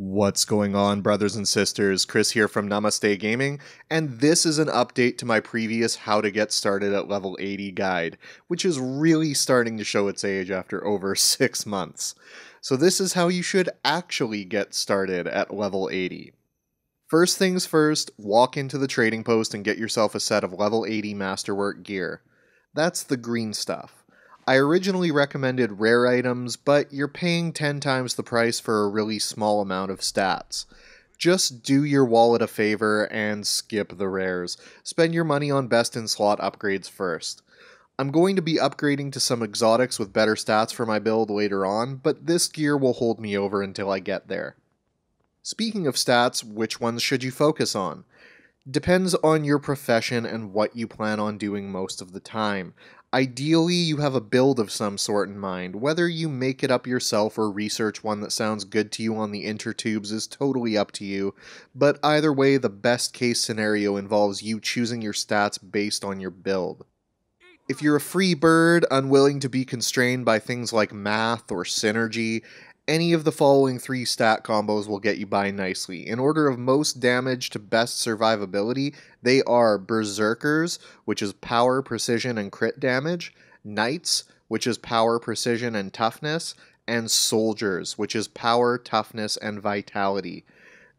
What's going on, brothers and sisters? Chris here from Namaste Gaming, and this is an update to my previous How to Get Started at Level 80 guide, which is really starting to show its age after over 6 months. So this is how you should actually get started at level 80. First things first, walk into the trading post and get yourself a set of level 80 masterwork gear. That's the green stuff. I originally recommended rare items, but you're paying 10 times the price for a really small amount of stats. Just do your wallet a favor and skip the rares. Spend your money on best in slot upgrades first. I'm going to be upgrading to some exotics with better stats for my build later on, but this gear will hold me over until I get there. Speaking of stats, which ones should you focus on? Depends on your profession and what you plan on doing most of the time. Ideally, you have a build of some sort in mind. Whether you make it up yourself or research one that sounds good to you on the intertubes is totally up to you, but either way, the best case scenario involves you choosing your stats based on your build. If you're a free bird, unwilling to be constrained by things like math or synergy, any of the following 3 stat combos will get you by nicely. In order of most damage to best survivability, they are Berserkers, which is power, precision, and crit damage, Knights, which is power, precision, and toughness, and Soldiers, which is power, toughness, and vitality.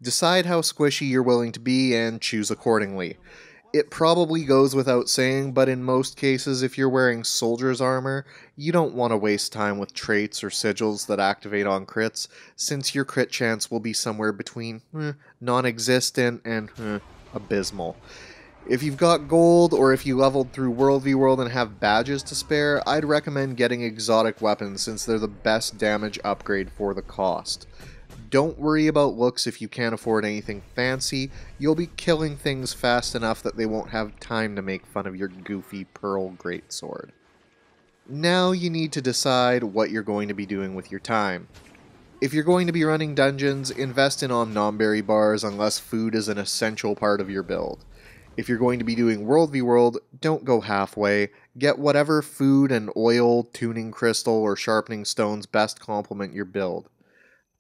Decide how squishy you're willing to be and choose accordingly. It probably goes without saying, but in most cases, if you're wearing soldier's armor, you don't want to waste time with traits or sigils that activate on crits, since your crit chance will be somewhere between non-existent and abysmal. If you've got gold, or if you leveled through World v World and have badges to spare, I'd recommend getting exotic weapons since they're the best damage upgrade for the cost. Don't worry about looks if you can't afford anything fancy. You'll be killing things fast enough that they won't have time to make fun of your goofy pearl greatsword. Now you need to decide what you're going to be doing with your time. If you're going to be running dungeons, invest in omnomberry bars unless food is an essential part of your build. If you're going to be doing World v World, don't go halfway. Get whatever food and oil, tuning crystal, or sharpening stones best complement your build.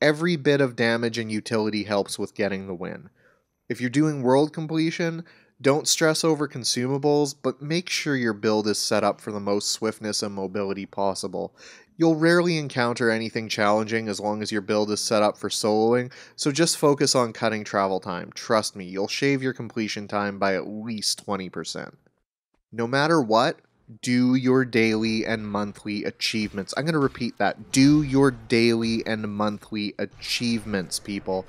Every bit of damage and utility helps with getting the win. If you're doing world completion, don't stress over consumables, but make sure your build is set up for the most swiftness and mobility possible. You'll rarely encounter anything challenging as long as your build is set up for soloing, so just focus on cutting travel time. Trust me, you'll shave your completion time by at least 20%. No matter what, do your daily and monthly achievements. I'm going to repeat that. Do your daily and monthly achievements, people.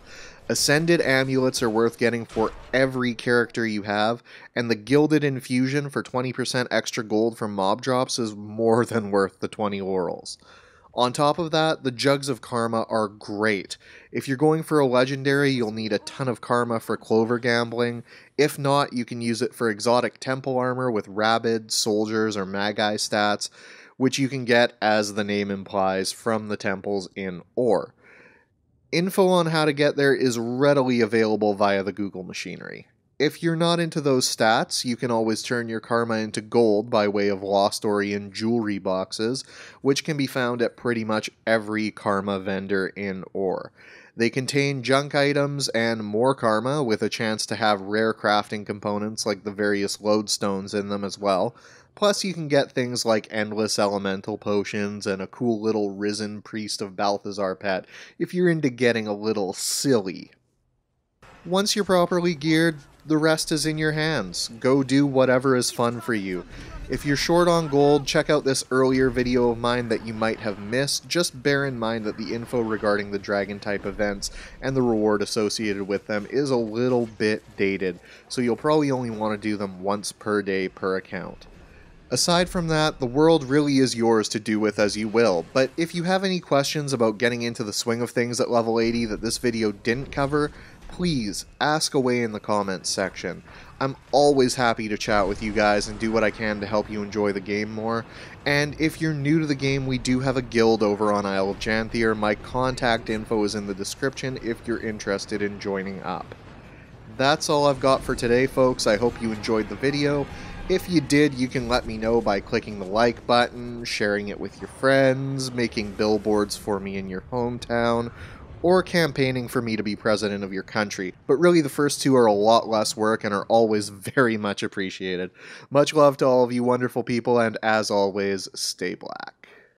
Ascended amulets are worth getting for every character you have, and the Gilded Infusion for 20% extra gold from mob drops is more than worth the 20 laurels. On top of that, the Jugs of Karma are great. If you're going for a legendary, you'll need a ton of karma for clover gambling. If not, you can use it for exotic temple armor with rabid, soldiers, or magi stats, which you can get, as the name implies, from the temples in ore. Info on how to get there is readily available via the Google machinery. If you're not into those stats, you can always turn your karma into gold by way of Lost Orient jewelry boxes, which can be found at pretty much every karma vendor in ore. They contain junk items and more karma, with a chance to have rare crafting components like the various lodestones in them as well. Plus you can get things like endless elemental potions and a cool little risen priest of Balthazar pet if you're into getting a little silly. Once you're properly geared, the rest is in your hands. Go do whatever is fun for you. If you're short on gold, check out this earlier video of mine that you might have missed. Just bear in mind that the info regarding the dragon type events and the reward associated with them is a little bit dated, so you'll probably only want to do them once per day per account. Aside from that, the world really is yours to do with as you will, but if you have any questions about getting into the swing of things at level 80 that this video didn't cover, please ask away in the comments section. I'm always happy to chat with you guys and do what I can to help you enjoy the game more. And if you're new to the game, we do have a guild over on Isle of Janthir. My contact info is in the description if you're interested in joining up. That's all I've got for today, folks. I hope you enjoyed the video. If you did, you can let me know by clicking the like button, sharing it with your friends, making billboards for me in your hometown, or campaigning for me to be president of your country, but really the first two are a lot less work and are always very much appreciated. Much love to all of you wonderful people, and as always, stay black.